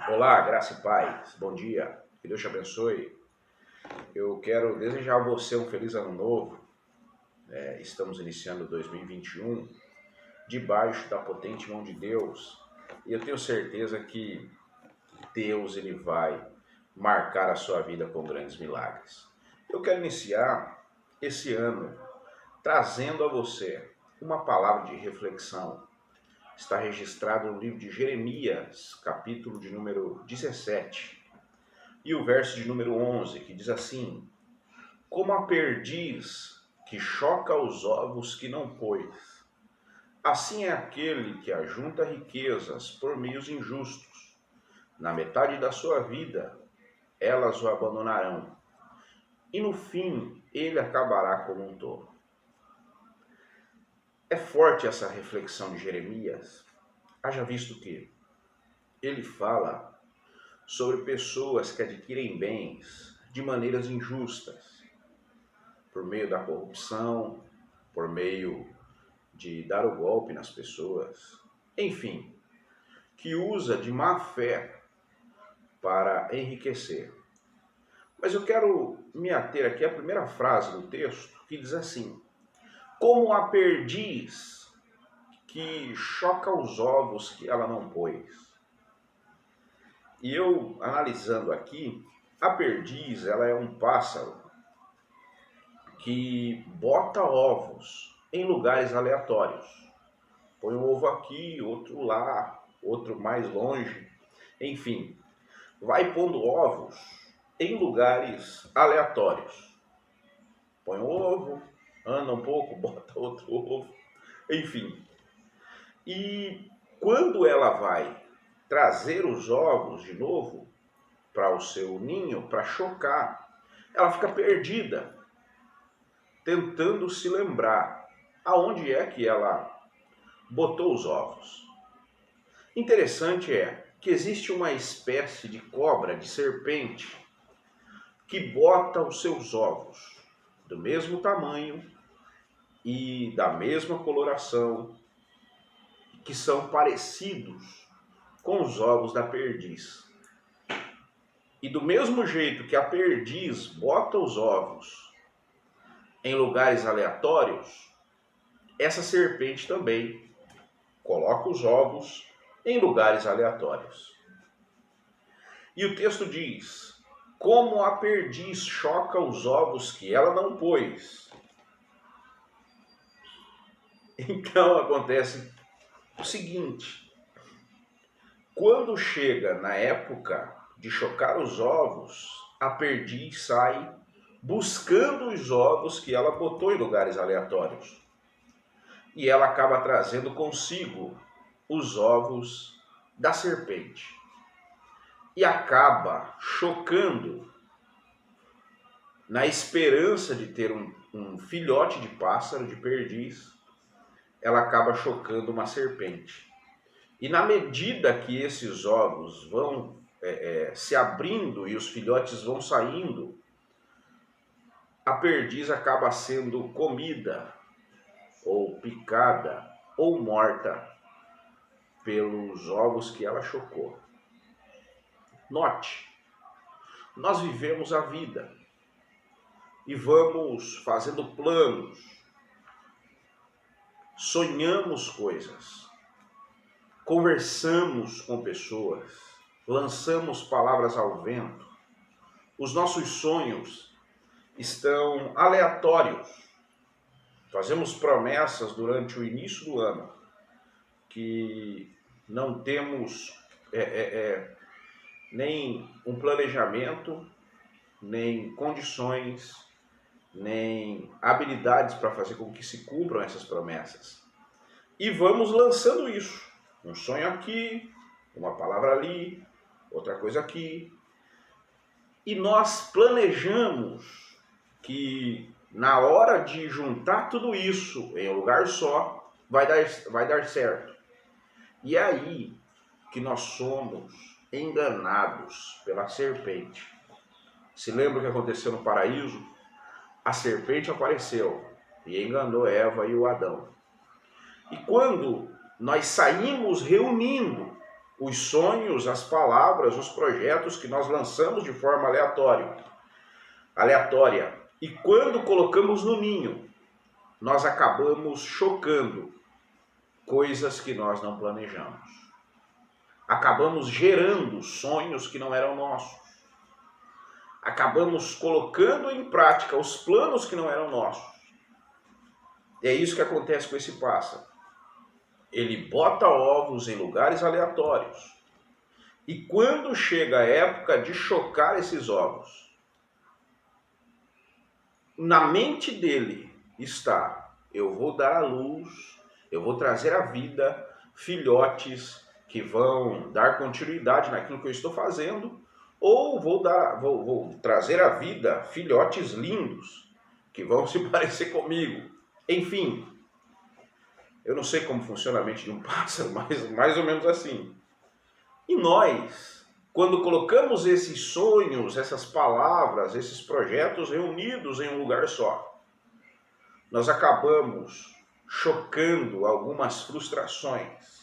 Olá, graça e paz. Bom dia. Que Deus te abençoe. Eu quero desejar a você um feliz ano novo. Estamos iniciando 2021 debaixo da potente mão de Deus. E eu tenho certeza que Deus ele vai marcar a sua vida com grandes milagres. Eu quero iniciar esse ano trazendo a você uma palavra de reflexão. Está registrado no livro de Jeremias, capítulo de número 17. E o verso de número 11, que diz assim: Como a perdiz que choca os ovos que não pôs, assim é aquele que ajunta riquezas por meios injustos. Na metade da sua vida, elas o abandonarão, e no fim ele acabará como um tolo. É forte essa reflexão de Jeremias, haja visto que ele fala sobre pessoas que adquirem bens de maneiras injustas, por meio da corrupção, por meio de dar o golpe nas pessoas, enfim, que usa de má fé para enriquecer. Mas eu quero me ater aqui à primeira frase do texto, que diz assim: Como a perdiz que choca os ovos que ela não pôs. E eu, analisando aqui, a perdiz, ela é um pássaro que bota ovos em lugares aleatórios. Põe um ovo aqui, outro lá, outro mais longe. Enfim, vai pondo ovos em lugares aleatórios. Põe um ovo, anda um pouco, bota outro ovo. Enfim. E quando ela vai trazer os ovos de novo para o seu ninho, para chocar, ela fica perdida, tentando se lembrar aonde é que ela botou os ovos. Interessante é que existe uma espécie de cobra, de serpente, que bota os seus ovos do mesmo tamanho e da mesma coloração, que são parecidos com os ovos da perdiz. E do mesmo jeito que a perdiz bota os ovos em lugares aleatórios, essa serpente também coloca os ovos em lugares aleatórios. E o texto diz: Como a perdiz choca os ovos que ela não pôs. Então acontece o seguinte: quando chega na época de chocar os ovos, a perdiz sai buscando os ovos que ela botou em lugares aleatórios. E ela acaba trazendo consigo os ovos da serpente. E acaba chocando, na esperança de ter um filhote de pássaro, de perdiz, ela acaba chocando uma serpente. E na medida que esses ovos vão se abrindo e os filhotes vão saindo, a perdiz acaba sendo comida, ou picada, ou morta pelos ovos que ela chocou. Note, nós vivemos a vida e vamos fazendo planos, sonhamos coisas, conversamos com pessoas, lançamos palavras ao vento. Os nossos sonhos estão aleatórios. Fazemos promessas durante o início do ano que não temos nem um planejamento, nem condições, nem habilidades para fazer com que se cumpram essas promessas. E vamos lançando isso. Um sonho aqui, uma palavra ali, outra coisa aqui. E nós planejamos que na hora de juntar tudo isso em um lugar só, vai dar certo. E é aí que nós somos enganados pela serpente. Se lembra o que aconteceu no paraíso? A serpente apareceu e enganou Eva e o Adão. E quando nós saímos reunindo os sonhos, as palavras, os projetos que nós lançamos de forma aleatória. E quando colocamos no ninho, nós acabamos chocando coisas que nós não planejamos. Acabamos gerando sonhos que não eram nossos. Acabamos colocando em prática os planos que não eram nossos. E é isso que acontece com esse pássaro. Ele bota ovos em lugares aleatórios. E quando chega a época de chocar esses ovos, na mente dele está: eu vou dar à luz, eu vou trazer à vida filhotes que vão dar continuidade naquilo que eu estou fazendo, ou vou trazer à vida filhotes lindos que vão se parecer comigo. Enfim, eu não sei como funciona a mente de um pássaro, mas mais ou menos assim. E nós, quando colocamos esses sonhos, essas palavras, esses projetos reunidos em um lugar só, nós acabamos chocando algumas frustrações.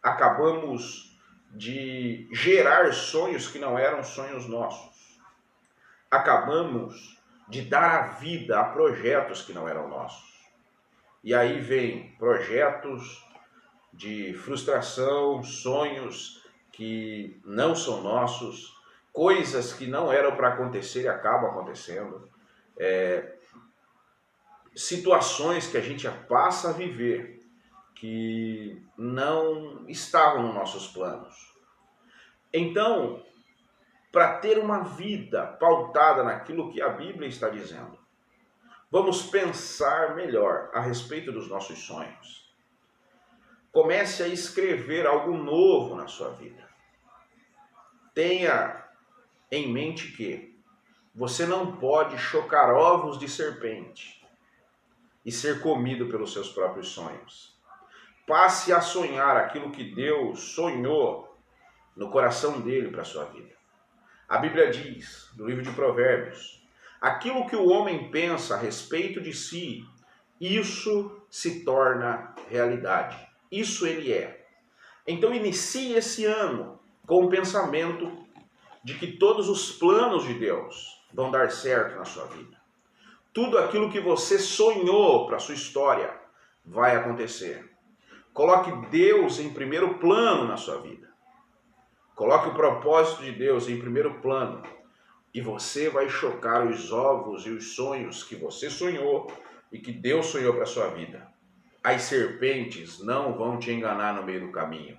Acabamos de gerar sonhos que não eram sonhos nossos. Acabamos de dar a vida a projetos que não eram nossos. E aí vem projetos de frustração, sonhos que não são nossos, coisas que não eram para acontecer e acabam acontecendo, situações que a gente passa a viver que não estavam nos nossos planos. Então, para ter uma vida pautada naquilo que a Bíblia está dizendo, vamos pensar melhor a respeito dos nossos sonhos. Comece a escrever algo novo na sua vida. Tenha em mente que você não pode chocar ovos de serpente e ser comido pelos seus próprios sonhos. Passe a sonhar aquilo que Deus sonhou no coração dele para a sua vida. A Bíblia diz, no livro de Provérbios, aquilo que o homem pensa a respeito de si, isso se torna realidade. Isso ele é. Então inicie esse ano com o pensamento de que todos os planos de Deus vão dar certo na sua vida. Tudo aquilo que você sonhou para a sua história vai acontecer. Coloque Deus em primeiro plano na sua vida. Coloque o propósito de Deus em primeiro plano. E você vai chocar os ovos e os sonhos que você sonhou e que Deus sonhou para a sua vida. As serpentes não vão te enganar no meio do caminho.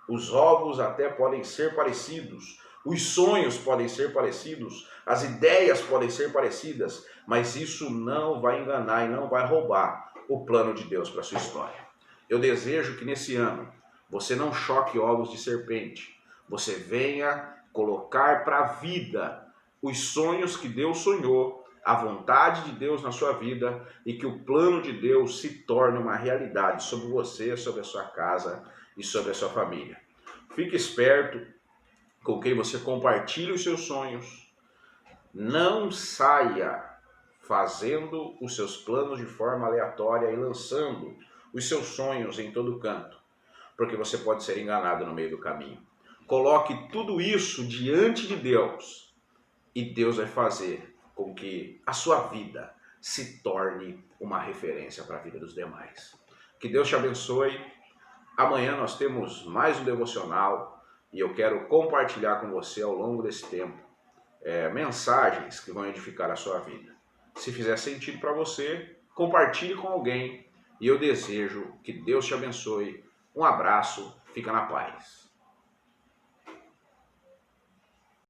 Os ovos até podem ser parecidos, os sonhos podem ser parecidos, as ideias podem ser parecidas, mas isso não vai enganar e não vai roubar o plano de Deus para a sua história. Eu desejo que nesse ano você não choque ovos de serpente, você venha colocar para a vida os sonhos que Deus sonhou, a vontade de Deus na sua vida e que o plano de Deus se torne uma realidade sobre você, sobre a sua casa e sobre a sua família. Fique esperto com quem você compartilha os seus sonhos. Não saia fazendo os seus planos de forma aleatória e lançando os seus sonhos em todo canto, porque você pode ser enganado no meio do caminho. Coloque tudo isso diante de Deus e Deus vai fazer com que a sua vida se torne uma referência para a vida dos demais. Que Deus te abençoe. Amanhã nós temos mais um devocional e eu quero compartilhar com você ao longo desse tempo mensagens que vão edificar a sua vida. Se fizer sentido para você, compartilhe com alguém e eu desejo que Deus te abençoe. Um abraço, fica na paz.